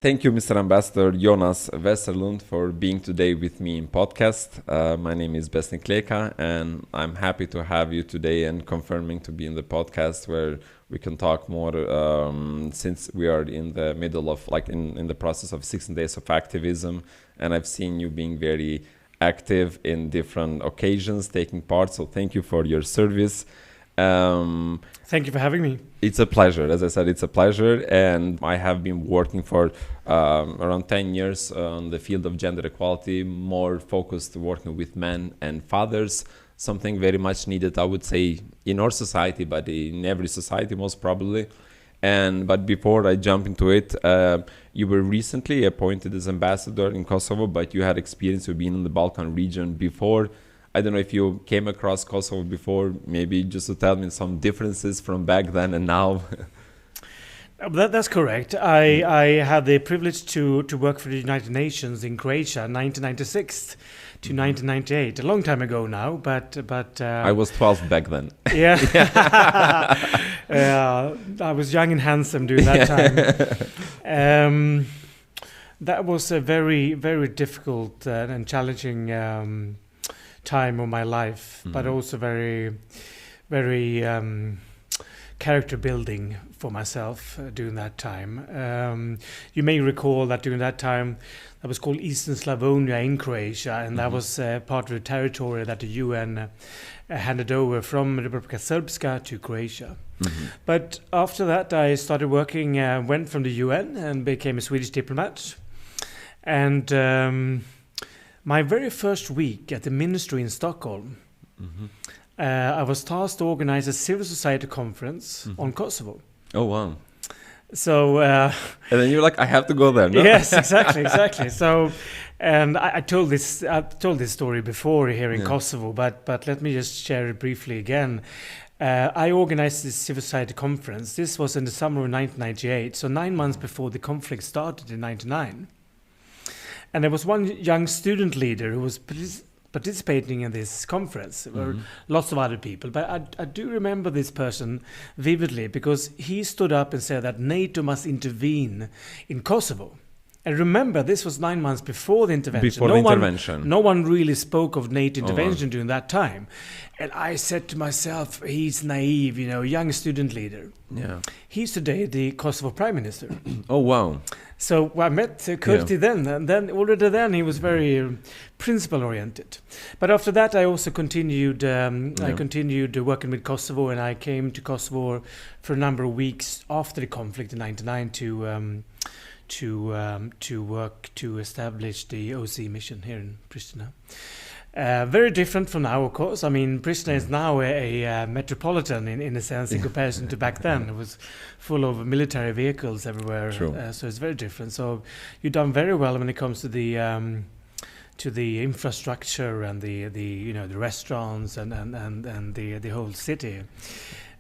Thank you, Mr. Ambassador Jonas Westerlund, for being today with me in podcast. My name is Besnik Kleka, and I'm happy to have you today and confirming to be in the podcast where we can talk more since we are in the middle of in the process of 16 days of activism, and I've seen you being very active in different occasions, taking part. So thank you for your service. Thank you for having me. It's a pleasure. As I said, it's a pleasure. And I have been working for around 10 years on the field of gender equality, more focused working with men and fathers, something very much needed, I would say, in our society, but in every society most probably. But before I jump into it, you were recently appointed as ambassador in Kosovo, but you had experience of being in the Balkan region before. I don't know if you came across Kosovo before, maybe just to tell me some differences from back then and now. That's correct. I had the privilege to work for the United Nations in Croatia, 1996 to 1998, a long time ago now. But I was 12 back then. Yeah, I was young and handsome during that time. That was a very, very difficult and challenging time of my life, but also very, very character building for myself during that time. You may recall that during that time that was called Eastern Slavonia in Croatia, and that was part of the territory that the UN handed over from Republika Srpska to Croatia. But after that I started working, went from the UN and became a Swedish diplomat, and my very first week at the ministry in Stockholm, I was tasked to organize a civil society conference on Kosovo. Oh, wow. So, and then you're like, I have to go there, no? Yes, exactly. So, and I told this story before here in Kosovo, but let me just share it briefly again. I organized this civil society conference. This was in the summer of 1998, so 9 months before the conflict started in 1999. And there was one young student leader who was participating in this conference. There were lots of other people, but I do remember this person vividly because he stood up and said that NATO must intervene in Kosovo. And remember, this was 9 months before the intervention. No one really spoke of NATO intervention during that time. And I said to myself, he's naive, young student leader. Yeah. He's today the Kosovo Prime Minister. Oh, wow. So I met Kurti then, and then already then he was very principle-oriented. But after that, I also continued. I continued working with Kosovo, and I came to Kosovo for a number of weeks after the conflict in '99 to work to establish the OC mission here in Pristina. Very different from now, of course. I mean, Pristina is now a metropolitan in a sense in comparison to back then. It was full of military vehicles everywhere, so it's very different. So you've done very well when it comes to the infrastructure and the restaurants and the whole city.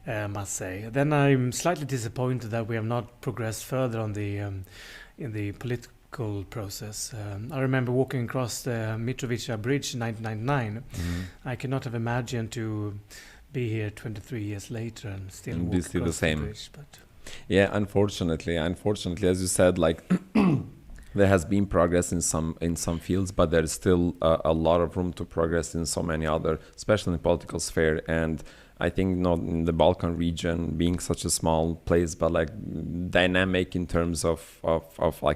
I must say. Then I'm slightly disappointed that we have not progressed further on in the political process. I remember walking across the Mitrovica Bridge in 1999. I cannot have imagined to be here 23 years later and still walk across the same bridge. But yeah, unfortunately, as you said, there has been progress in some fields, but there is still a lot of room to progress in so many other, especially in the political sphere. And I think not in the Balkan region being such a small place, but dynamic in terms of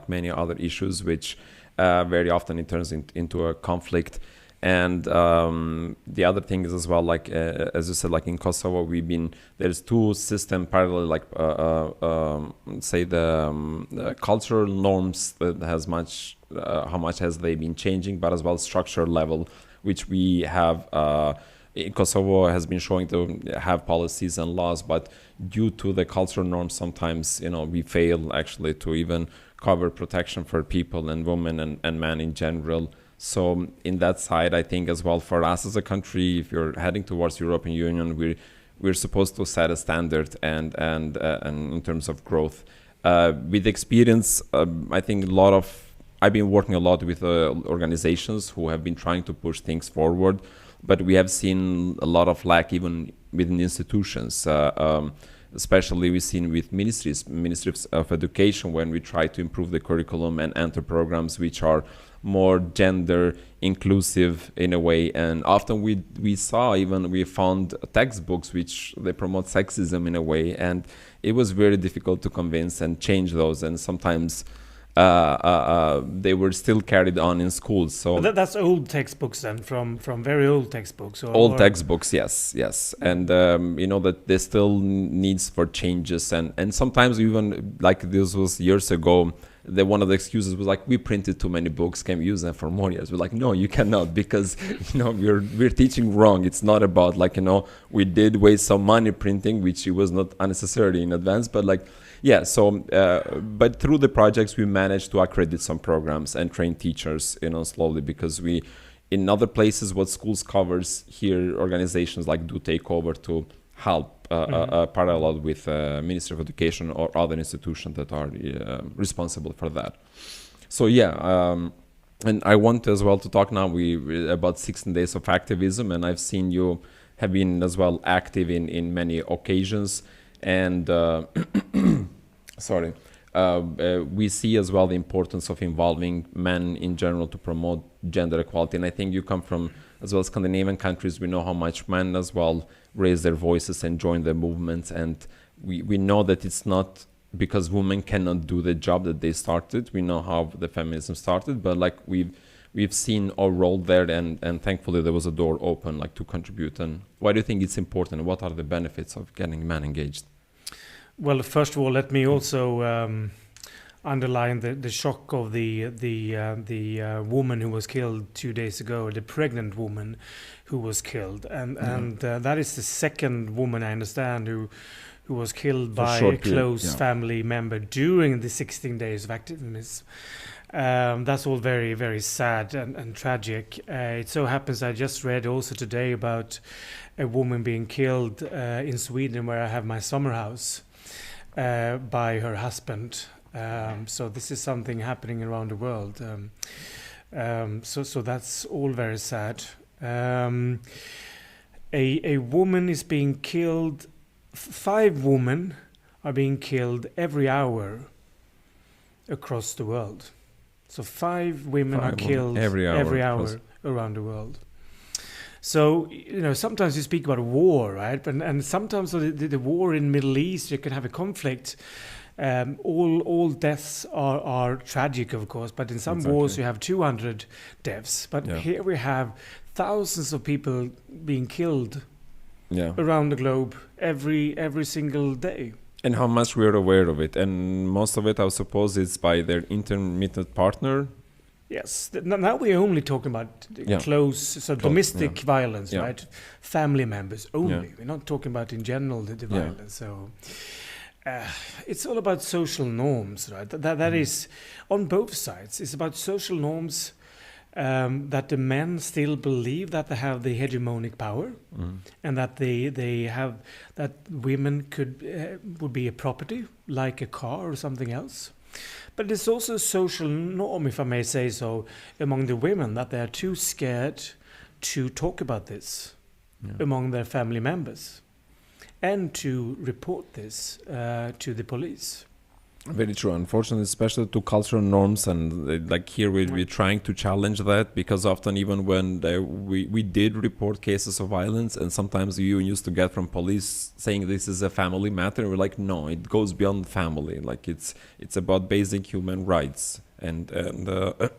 many other issues, which very often it turns into a conflict. And the other thing is as well, as you said, in Kosovo, there's two systems parallel, say the cultural norms that how much has they been changing, but as well structural level, which we have. Kosovo has been showing to have policies and laws, but due to the cultural norms, sometimes we fail actually to even cover protection for people and women and men in general. So in that side, I think as well for us as a country, if you're heading towards European Union, we're supposed to set a standard and in terms of growth. With experience, I think I've been working a lot with organizations who have been trying to push things forward. But we have seen a lot of lack even within institutions. especially we've seen with ministries of education, when we try to improve the curriculum and enter programs which are more gender inclusive in a way. And often we found textbooks which they promote sexism in a way, and it was very difficult to convince and change those, and sometimes they were still carried on in schools. So that's old textbooks then, from very old textbooks. Old textbooks, yes, and that there still needs for changes, and sometimes even like this was years ago. One of the excuses was like, we printed too many books, can we use them for more years? We're like, no, you cannot, because we're teaching wrong. It's not about we did waste some money printing, which it was not unnecessarily in advance, but but through the projects we managed to accredit some programs and train teachers slowly, because in other places what schools covers, here organizations do take over to help parallel with Ministry of Education or other institutions that are responsible for that. So and I want as well to talk now about 16 days of activism, and I've seen you have been as well active in many occasions, and we see as well the importance of involving men in general to promote gender equality. And I think you come from as well Scandinavian countries. We know how much men as well raise their voices and join the movements, and we know that it's not because women cannot do the job that they started. We know how the feminism started, but we've seen our role there, and thankfully there was a door open to contribute. And why do you think it's important? What are the benefits of getting men engaged? Well, first of all, let me also underline the shock of the woman who was killed 2 days ago, the pregnant woman who was killed, and that is the second woman I understand who was killed by a close family member during the 16 days of activism. That's all very, very sad and tragic. It so happens I just read also today about a woman being killed in Sweden, where I have my summer house, by her husband. So this is something happening around the world. So that's all very sad. A woman is being killed. 5 women are being killed every hour across the world. So 5 women are killed every hour around the world. So sometimes you speak about war, right? And sometimes the war in Middle East, you can have a conflict. All deaths are tragic, of course, but in some wars you have 200 deaths. But here we have thousands of people being killed around the globe every single day. And how much we're aware of it. And most of it, I suppose, is by their intermittent partner. Yes. Now we're only talking about close, domestic violence, right? Family members only. We're not talking about in general the violence. So it's all about social norms, right? That is on both sides. It's about social norms that the men still believe that they have the hegemonic power, and that they have that women would be a property like a car or something else. But it's also a social norm, if I may say so, among the women, that they are too scared to talk about this among their family members and to report this to the police. Very true. Unfortunately, especially to cultural norms, and here we're trying to challenge that, because often even when we did report cases of violence, and sometimes you used to get from police saying this is a family matter, we're like, no, it goes beyond family. It's about basic human rights, and the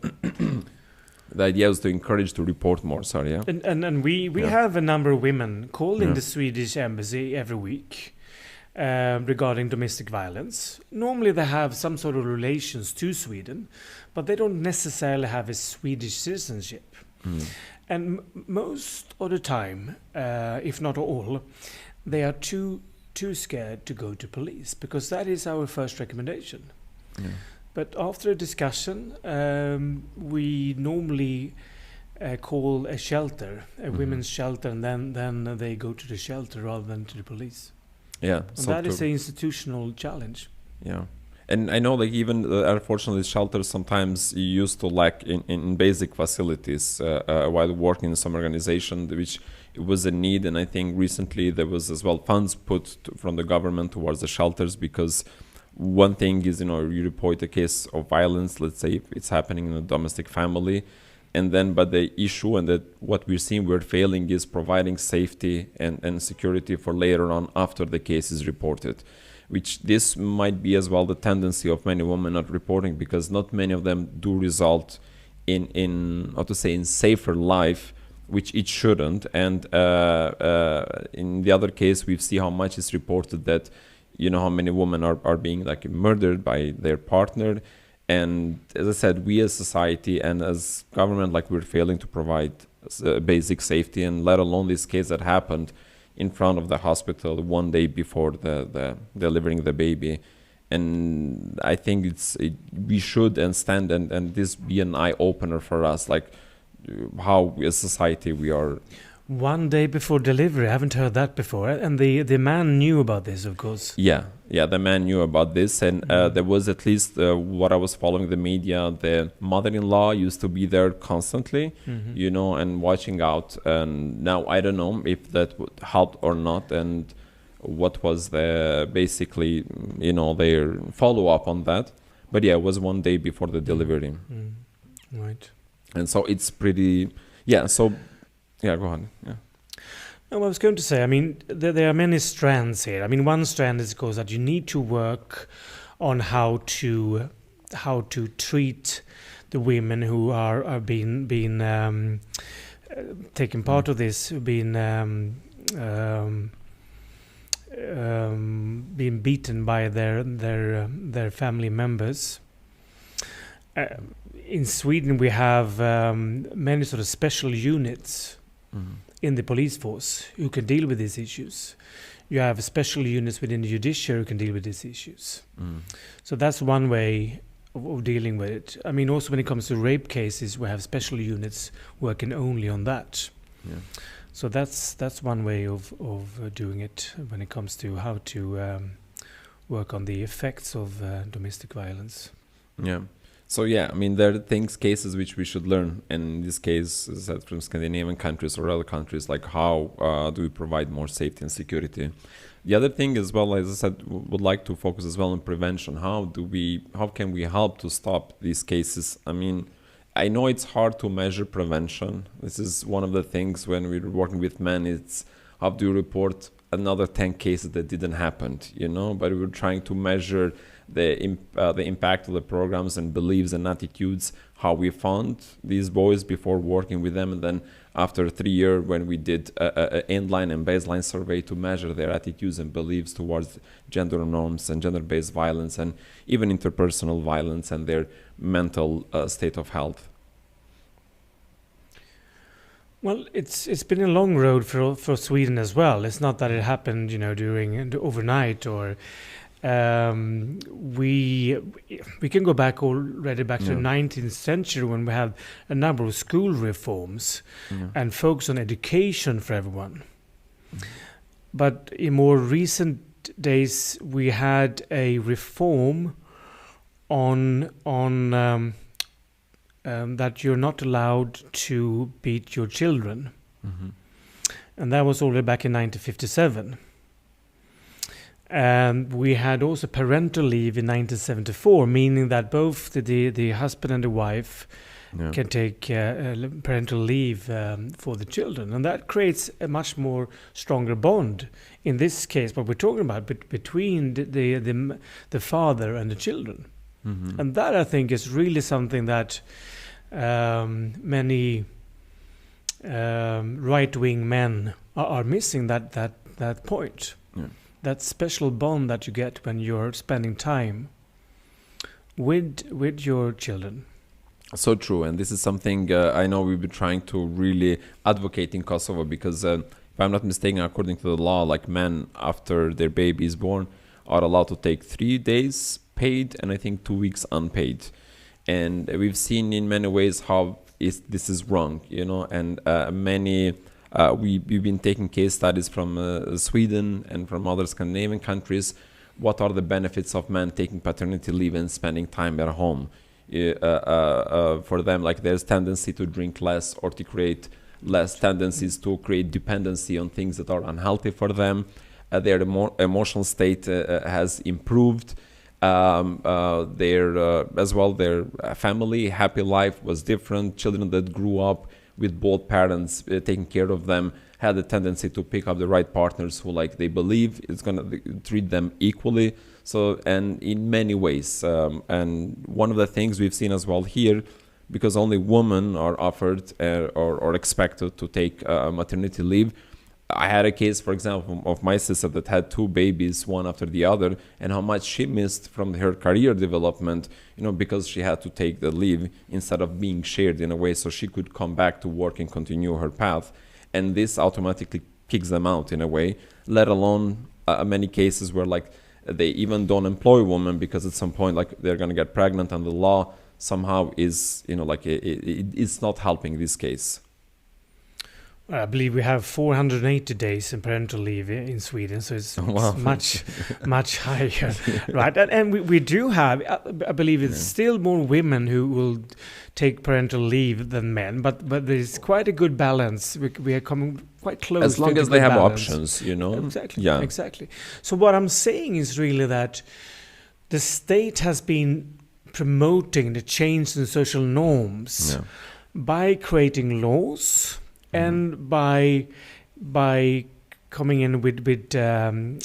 idea is to encourage to report more. And we have a number of women calling the Swedish embassy every week. Regarding domestic violence. Normally they have some sort of relations to Sweden, but they don't necessarily have a Swedish citizenship. And most of the time, if not all, they are too scared to go to police, because that is our first recommendation. But after a discussion, we normally call a shelter, a women's shelter, and then they go to the shelter rather than to the police. Yeah, and that is an institutional challenge. Yeah, And I know, like, even unfortunately, shelters sometimes used to lack in basic facilities while working in some organization, which it was a need. And I think recently there was as well funds put from the government towards the shelters, because one thing is, you report a case of violence, let's say if it's happening in a domestic family, and then but the issue and that what we're seeing we're failing is providing safety and security for later on after the case is reported, which this might be as well the tendency of many women not reporting, because not many of them do result in how to say, in safer life, which it shouldn't. And in the other case, we see how much is reported that, how many women are being like murdered by their partner. And as I said, we as society and as government, like, we're failing to provide basic safety, and let alone this case that happened in front of the hospital one day before the delivering the baby. And I think we should stand and this be an eye opener for us, like how as society we are. One day before delivery, I haven't heard that before. And the man knew about this, of course. Yeah, the man knew about this. And there was, at least what I was following the media, the mother-in-law used to be there constantly, and watching out. And now I don't know if that would help or not, and what was the basically, their follow-up on that. But yeah, it was one day before the delivery. Right. And so it's pretty, so... Yeah, go on. Yeah. No, I was going to say, I mean, there are many strands here. I mean, one strand is, of course, that you need to work on how to treat the women who are being taking part of this, being beaten by their family members. In Sweden, we have many sort of special units in the police force who can deal with these issues. You have special units within the judiciary who can deal with these issues. So that's one way of dealing with it. I mean, also when it comes to rape cases, we have special units working only on that. Yeah. So that's one way of doing it when it comes to how to work on the effects of domestic violence. Yeah. So yeah, I mean, there are cases which we should learn. And in this case, is that from Scandinavian countries or other countries, like how do we provide more safety and security? The other thing as well, as I said, would like to focus as well on prevention. How can we help to stop these cases? I mean, I know it's hard to measure prevention. This is one of the things when we're working with men, it's how do you report another 10 cases that didn't happen, but we're trying to measure the impact of the programs and beliefs and attitudes, how we found these boys before working with them, and then after 3 years when we did a endline and baseline survey to measure their attitudes and beliefs towards gender norms and gender-based violence and even interpersonal violence and their mental state of health. Well, it's been a long road for Sweden as well. It's not that it happened, during overnight or. We can go back already back to the 19th century when we had a number of school reforms and focus on education for everyone. But in more recent days, we had a reform on that you're not allowed to beat your children, and that was already back in 1957. And we had also parental leave in 1974, meaning that both the husband and the wife can take parental leave for the children. And that creates a much more stronger bond, in this case, what we're talking about, between the father and the children. And that, I think, is really something that many right-wing men are missing, that point. Yeah. That special bond that you get when you're spending time with your children. So true, and this is something I know we've been trying to really advocate in Kosovo, because if I'm not mistaken, according to the law, like men after their baby is born are allowed to take 3 days paid and I think 2 weeks unpaid. And we've seen in many ways how this is wrong, and many... we've been taking case studies from Sweden and from other Scandinavian countries what are the benefits of men taking paternity leave and spending time at home. For them, like there's tendency to drink less or to create less tendencies to create dependency on things that are unhealthy for them. Their emotional state has improved. Their family happy life was different. Children that grew up with both parents taking care of them had a tendency to pick up the right partners who, like, they believe is going to treat them equally. So, and in many ways, and one of the things we've seen as well here, because only women are offered or expected to take maternity leave. I had a case, for example, of my sister that had 2 babies, one after the other, and how much she missed from her career development, because she had to take the leave instead of being shared in a way so she could come back to work and continue her path. And this automatically kicks them out in a way, let alone many cases where, like, they even don't employ women because at some point, like, they're going to get pregnant and the law somehow is, it's not helping this case. I believe we have 480 days in parental leave in Sweden, so it's much higher, right? And we do have, I believe it's still more women who will take parental leave than men, but there's quite a good balance. We are coming quite close. As long as they have options, Exactly. Yeah. Exactly. So what I'm saying is really that the state has been promoting the change in social norms by creating laws. And by coming in with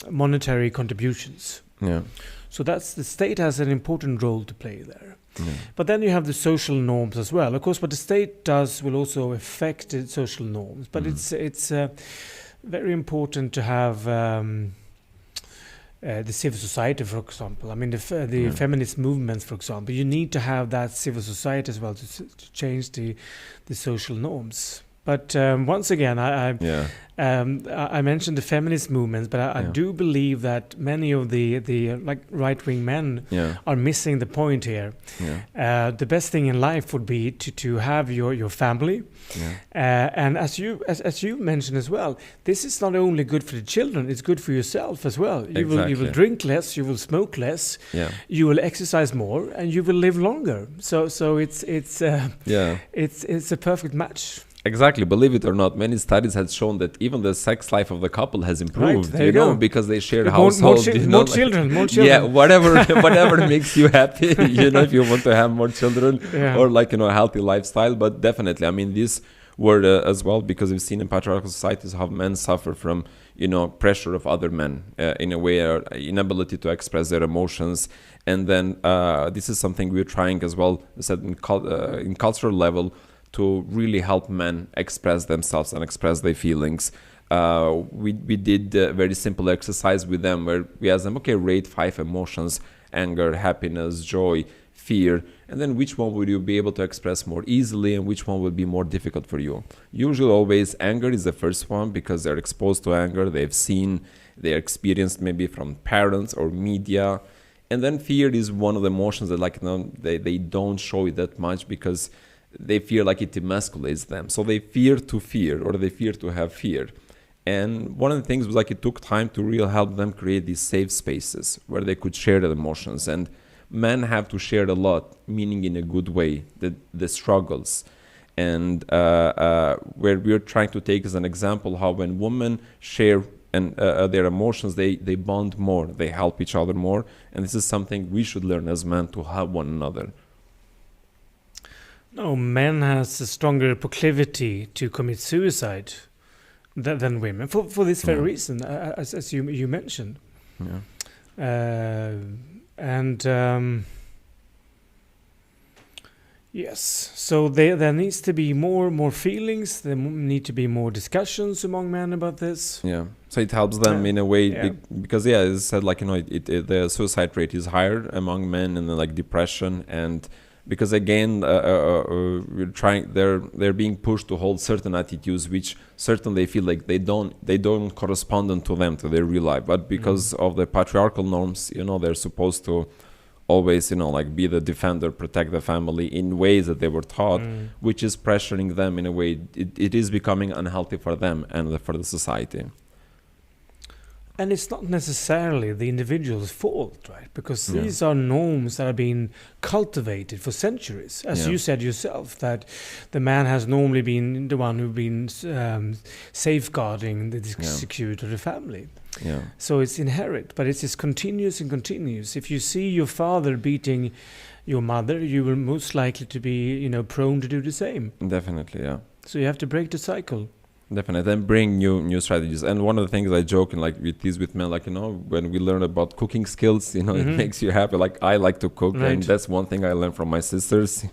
monetary contributions. Yeah. So the state has an important role to play there. Yeah. But then you have the social norms as well. Of course, what the state does will also affect the social norms. But it's very important to have the civil society, for example. I mean, the feminist movements, for example. You need to have that civil society as well to change the social norms. But once again, I mentioned the feminist movements, but I do believe that many of the like right-wing men are missing the point here. Yeah. The best thing in life would be to have your family, and as you mentioned as well, this is not only good for the children; it's good for yourself as well. You will drink less, you will smoke less, you will exercise more, and you will live longer. So it's a perfect match. Exactly. Believe it or not, many studies have shown that even the sex life of the couple has improved. Right, because they share households. More children. Yeah, whatever makes you happy. If you want to have more children or a healthy lifestyle. But definitely, I mean, this word as well, because we've seen in patriarchal societies how men suffer from pressure of other men in a way, or inability to express their emotions. And then this is something we're trying as well, said in cultural level, to really help men express themselves and express their feelings. We did a very simple exercise with them where we asked them, okay, rate 5 emotions: anger, happiness, joy, fear, and then which one would you be able to express more easily and which one would be more difficult for you. Usually always anger is the first one because they're exposed to anger, they've seen, they're experienced maybe from parents or media. And then fear is one of the emotions that they don't show it that much because they feel like it emasculates them. So they fear to fear, or they fear to have fear. And one of the things was it took time to really help them create these safe spaces where they could share their emotions. And men have to share a lot, meaning in a good way, the struggles. And where we're trying to take as an example how when women share and their emotions, they bond more, they help each other more. And this is something we should learn as men, to help one another. No, men has a stronger proclivity to commit suicide than women for this very reason, as you mentioned. Yes, so there needs to be more feelings. There need to be more discussions among men about this. Yeah, so it helps them in a way because as I said, the suicide rate is higher among men, and then depression and. Because again, we're trying. They're being pushed to hold certain attitudes, which certainly feel like they don't correspond to them, to their real life. But because of the patriarchal norms, they're supposed to always, be the defender, protect the family in ways that they were taught, which is pressuring them in a way. It is becoming unhealthy for them and for the society. And it's not necessarily the individual's fault, right? Because these are norms that have been cultivated for centuries. As you said yourself, that the man has normally been the one who's been safeguarding the security of the family. Yeah. So it's inherent, but it's just continuous and continuous. If you see your father beating your mother, you will most likely to be, prone to do the same. Definitely, yeah. So you have to break the cycle. Definitely, and bring new strategies. And one of the things I joke and with men, when we learn about cooking skills, it makes you happy. Like I like to cook, and that's one thing I learned from my sisters.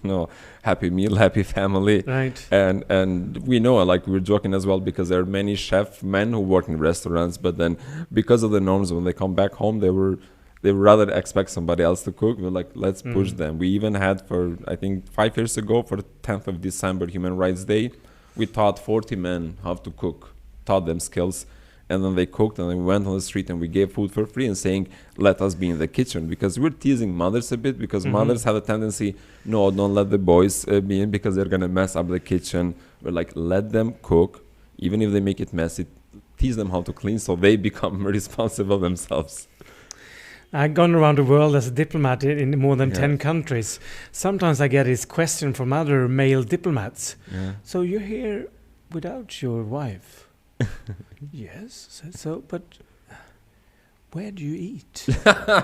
Happy meal, happy family. Right. And we know, we're joking as well, because there are many chef men who work in restaurants, but then because of the norms, when they come back home, they would rather expect somebody else to cook. We're like, let's push them. We even had, for I think 5 years ago, for the 10th of December, Human Rights Day, we taught 40 men how to cook, taught them skills, and then they cooked, and then we went on the street and we gave food for free and saying, let us be in the kitchen, because we're teasing mothers a bit, because mothers have a tendency, no, don't let the boys be in, because they're going to mess up the kitchen. We're like, let them cook, even if they make it messy, teach them how to clean so they become responsible themselves. I've gone around the world as a diplomat in more than 10 countries. Sometimes I get this question from other male diplomats. Yeah. So you're here without your wife? Yes. So, but where do you eat?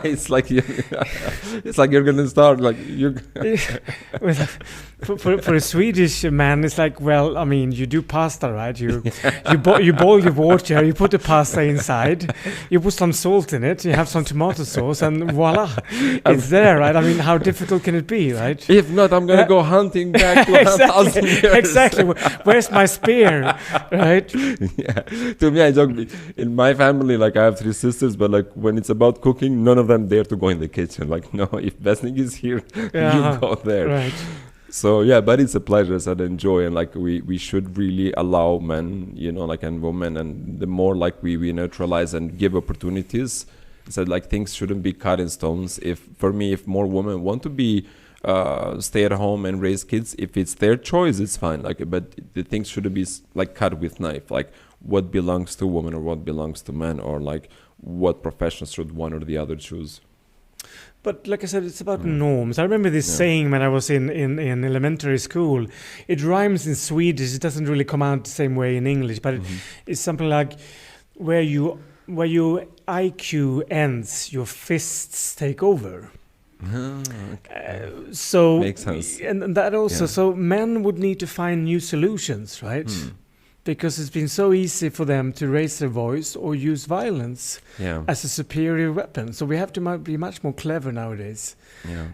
It's like you're gonna start for a Swedish man, it's like, well, I mean, you do pasta, right? You boil your water, you put the pasta inside, you put some salt in it, you have some tomato sauce, and voila, it's there, right? I mean, how difficult can it be, right? If not, I'm gonna go hunting back to 1,000 years. Exactly. Where's my spear, right? Yeah. To me, I joke. In my family, I have 3 sisters, but when it's about cooking, none of them dare to go in the kitchen. No, if Besnik is here, you go there. Right. So yeah, but it's a pleasure, so I enjoy, and we should really allow men, and women, and the more we neutralize and give opportunities, so things shouldn't be cut in stones. If more women want to be stay at home and raise kids, if it's their choice, it's fine. But the things shouldn't be cut with knife. What belongs to women or what belongs to men, or what professions should one or the other choose. But like I said, it's about norms. I remember this saying when I was in elementary school. It rhymes in Swedish. It doesn't really come out the same way in English, but it's something like where your IQ ends, your fists take over. So makes sense. And that also, so men would need to find new solutions, right? Because it's been so easy for them to raise their voice or use violence as a superior weapon. So we have to be much more clever nowadays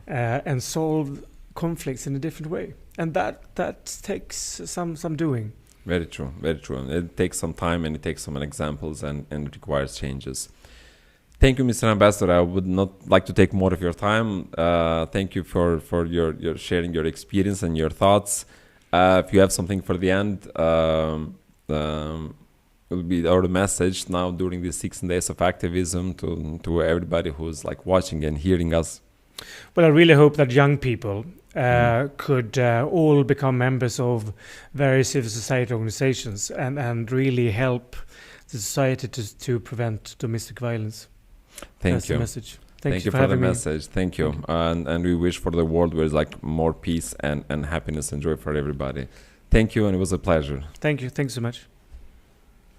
and solve conflicts in a different way. And that takes some doing. Very true, very true. It takes some time, and it takes some examples, and it requires changes. Thank you, Mr. Ambassador. I would not like to take more of your time. Thank you for your sharing your experience and your thoughts. If you have something for the end, it will be our message now during the 16 days of activism to everybody who's watching and hearing us. Well, I really hope that young people could all become members of various civil society organizations and really help the society to prevent domestic violence. That's you. The message. Thank you for the message. Thank you. And we wish for the world where it's more peace and happiness and joy for everybody. Thank you, and it was a pleasure. Thank you. Thanks so much.